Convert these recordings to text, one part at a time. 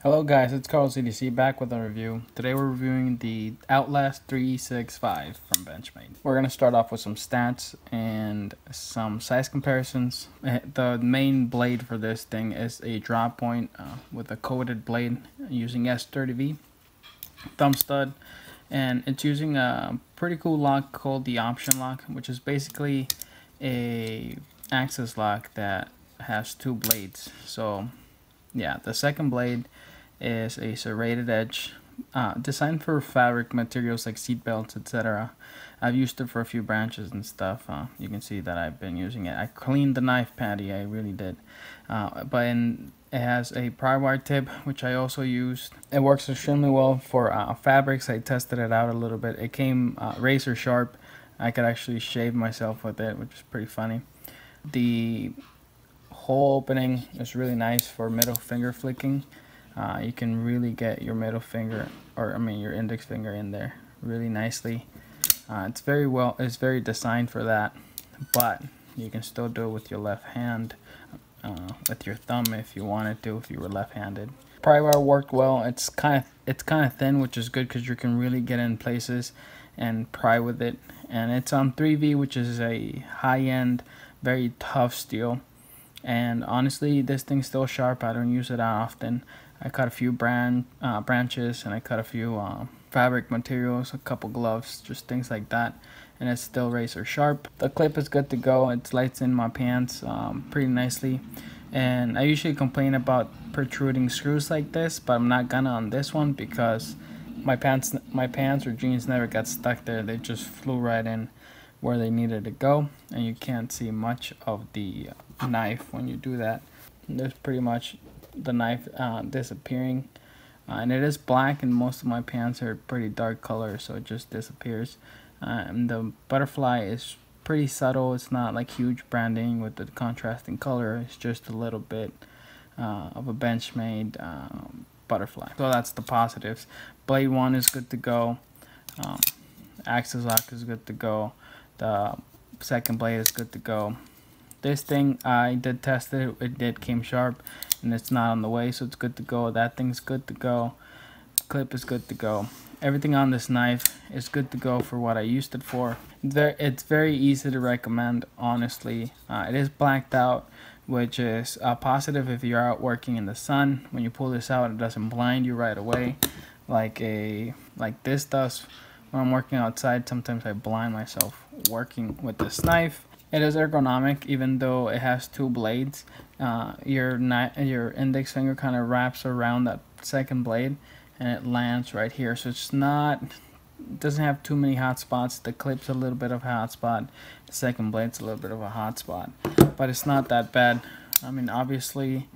Hello guys, it's Carl CDC back with a review. Today we're reviewing the Outlast 365 from Benchmade. We're going to start off with some stats and some size comparisons. The main blade for this thing is a drop point with a coated blade using S30V thumb stud, and it's using a pretty cool lock called the option lock, which is basically a axis lock that has two blades. So yeah, the second blade is a serrated edge designed for fabric materials like seat belts, etc. I've used it for a few branches and stuff. You can see that I've been using it. I cleaned the knife patty, I really did. It has a pry wire tip, which I also used. It works extremely well for fabrics. I tested it out a little bit. It came razor sharp. I could actually shave myself with it, which is pretty funny. The hole opening is really nice for middle finger flicking. You can really get your middle finger, your index finger in there really nicely. It's very designed for that, but you can still do it with your left hand, with your thumb if you wanted to, if you were left-handed. Pry wire worked well. It's kind of thin, which is good because you can really get in places and pry with it. And it's on 3V, which is a high-end, very tough steel. And honestly, this thing's still sharp. I don't use it often. I cut a few branches, and I cut a few fabric materials, a couple gloves, just things like that, and it's still razor sharp. The clip is good to go. It slides in my pants pretty nicely, and I usually complain about protruding screws like this, but I'm not gonna on this one because my pants or jeans never got stuck there. They just flew right in where they needed to go, and you can't see much of the knife when you do that. There's pretty much the knife disappearing, and it is black, and most of my pants are pretty dark color, so it just disappears. And the butterfly is pretty subtle. It's not like huge branding with the contrasting color. It's just a little bit of a Benchmade butterfly. So that's the positives. Blade 1 is good to go. Axis lock is good to go. The second blade is good to go. This thing, I did test it. It came sharp, and it's not on the way, so it's good to go. That thing's good to go. Clip is good to go. Everything on this knife is good to go for what I used it for. It's very easy to recommend, honestly. It is blacked out, which is a positive if you're out working in the sun. When you pull this out, it doesn't blind you right away like this does. When I'm working outside, sometimes I blind myself working with this knife. It is ergonomic, even though it has two blades. Your index finger kind of wraps around that second blade, and it lands right here. So it doesn't have too many hot spots. The clip's a little bit of a hot spot. The second blade's a little bit of a hot spot, but it's not that bad. I mean, obviously,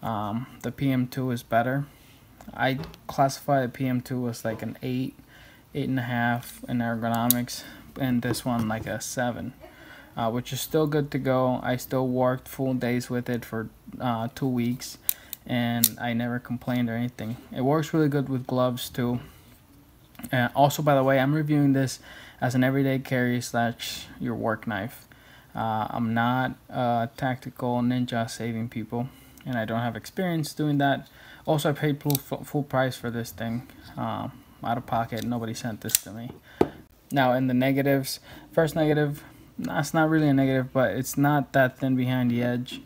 the PM2 is better. I classify the PM2 as like an 8.5 in ergonomics, and this one like a 7. Which is still good to go. I still worked full days with it for 2 weeks, and I never complained or anything. It works really good with gloves too. Also, by the way, I'm reviewing this as an everyday carry / your work knife. I'm not a tactical ninja saving people, and I don't have experience doing that. Also, I paid full price for this thing, out of pocket. Nobody sent this to me. Now, in the negatives, first negative. It's not really a negative, but it's not that thin behind the edge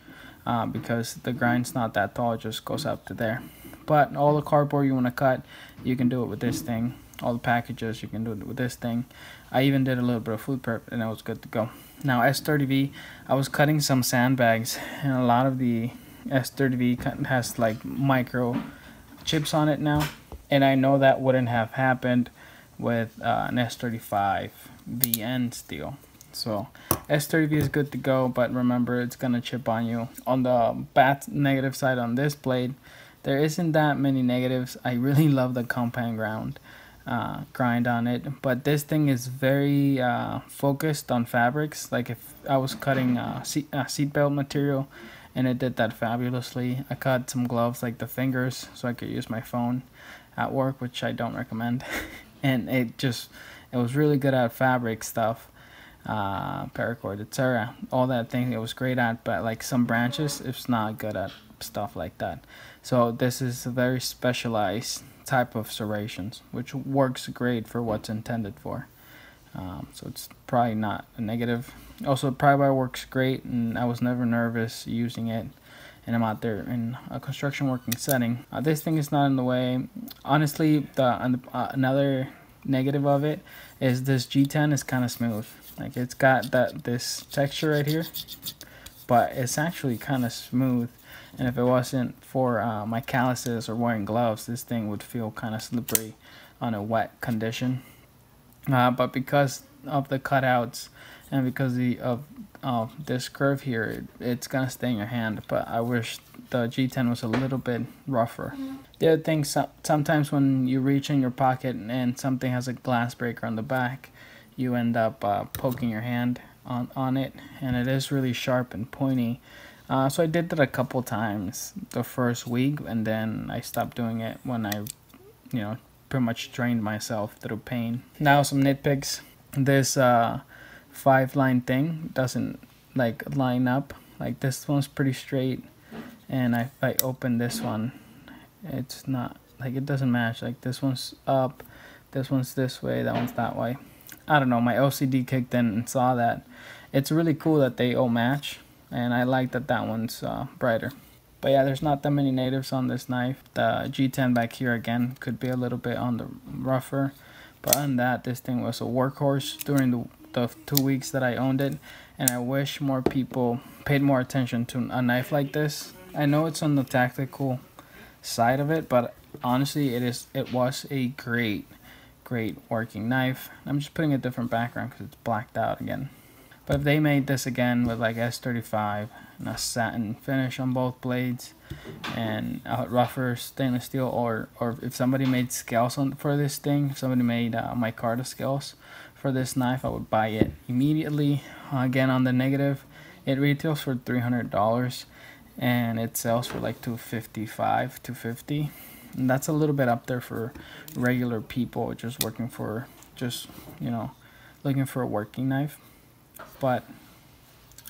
because the grind's not that tall. It just goes up to there. But all the cardboard you want to cut, you can do it with this thing. All the packages, you can do it with this thing. I even did a little bit of food prep, and it was good to go. Now, S30V, I was cutting some sandbags, and a lot of the S30V has like micro chips on it now. And I know that wouldn't have happened with an S35 VN steel. So S30V is good to go, but remember, it's gonna chip on you. On the bad negative side on this blade, there isn't that many negatives. I really love the compound grind on it, but this thing is very focused on fabrics. Like if I was cutting seatbelt material, and it did that fabulously. I cut some gloves like the fingers so I could use my phone at work, which I don't recommend. And it was really good at fabric stuff. paracord, etc. All that thing it was great at, but like some branches, it's not good at stuff like that. So this is a very specialized type of serrations, which works great for what's intended for. So it's probably not a negative. Also, pry-bar works great, and I was never nervous using it. And I'm out there in a construction working setting. This thing is not in the way. Honestly, another negative of it is this G10 is kind of smooth. Like it's got this texture right here, but it's actually kind of smooth. And if it wasn't for my calluses or wearing gloves, this thing would feel kind of slippery on a wet condition. But because of the cutouts and because of this curve here, it's gonna stay in your hand. But I wish the G10 was a little bit rougher. The other thing, sometimes when you reach in your pocket and something has a glass breaker on the back, you end up poking your hand on it, and it is really sharp and pointy. So I did that a couple times the first week, and then I stopped doing it when I, pretty much drained myself through pain. Now some nitpicks. This 5-line thing doesn't like line up. Like this one's pretty straight, and if I open this one, it's not like, it doesn't match. Like this one's up, this one's this way, that one's that way. I don't know, my OCD kicked in and saw that. It's really cool that they all match, and I like that that one's brighter. But yeah, there's not that many natives on this knife. The G10 back here again could be a little bit on the rougher, but on that, this thing was a workhorse during the 2 weeks that I owned it, and I wish more people paid more attention to a knife like this. I know it's on the tactical side of it, but honestly, it was a great working knife. I'm just putting a different background because it's blacked out again. But if they made this again with like S35 and a satin finish on both blades and a rougher stainless steel, or if somebody made scales for this thing, if somebody made micarta scales for this knife, I would buy it immediately. Again, on the negative, it retails for $300 and it sells for like $255, $250. And that's a little bit up there for regular people just working for, looking for a working knife. But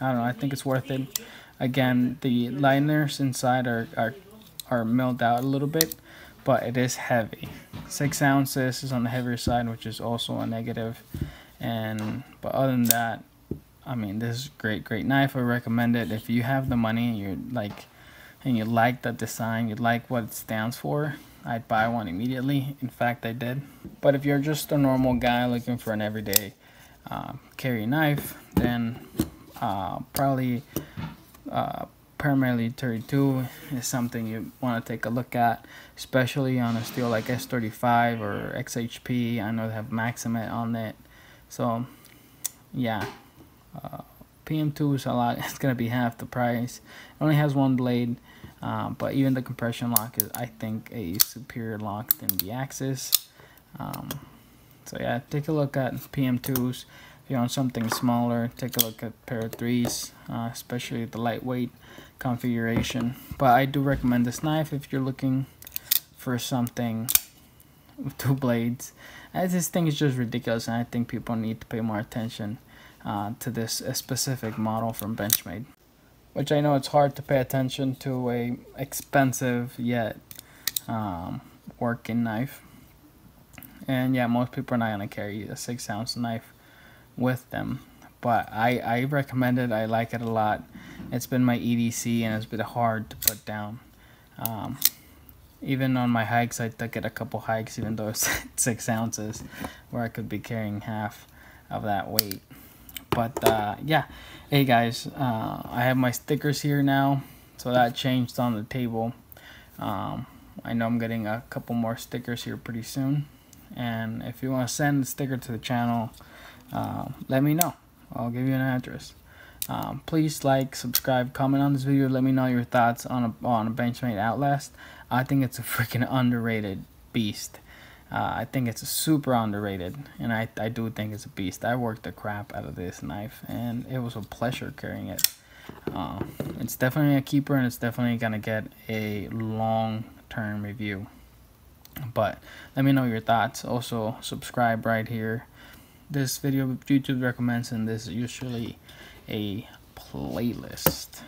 I don't know, I think it's worth it. Again, the liners inside are milled out a little bit, but it is heavy. 6 ounces is on the heavier side, which is also a negative. But other than that, I mean, this is a great knife. I recommend it if you have the money and you like the design, you like what it stands for. I'd buy one immediately. In fact, I did. But if you're just a normal guy looking for an everyday carry knife, then probably primarily 32 is something you want to take a look at, especially on a steel like S35 or XHP. I know they have Maximate on it. So yeah, PM2 is a lot. It's gonna be half the price. It only has one blade, but even the compression lock is, I think, a superior lock than the Axis. So yeah, take a look at PM2s. If you want something smaller, take a look at pair of 3s, especially the lightweight configuration. But I do recommend this knife if you're looking for something with 2 blades. This thing is just ridiculous, and I think people need to pay more attention to this specific model from Benchmade. Which I know it's hard to pay attention to a expensive yet working knife. And yeah, most people are not going to carry a 6 ounce knife with them. But I recommend it. I like it a lot. It's been my EDC and it's been hard to put down. Even on my hikes, I took it a couple hikes, even though it's 6 ounces, where I could be carrying half of that weight. But yeah, hey guys, I have my stickers here now, so that changed on the table. I know I'm getting a couple more stickers here pretty soon, and if you want to send a sticker to the channel, let me know. I'll give you an address. Please like, subscribe, comment on this video. Let me know your thoughts on a Benchmade Outlast. I think it's a freaking underrated beast. I think it's super underrated, and I do think it's a beast. I worked the crap out of this knife, and it was a pleasure carrying it. It's definitely a keeper, and it's definitely gonna get a long-term review. But let me know your thoughts. Also, subscribe right here this video YouTube recommends, and this is usually a playlist.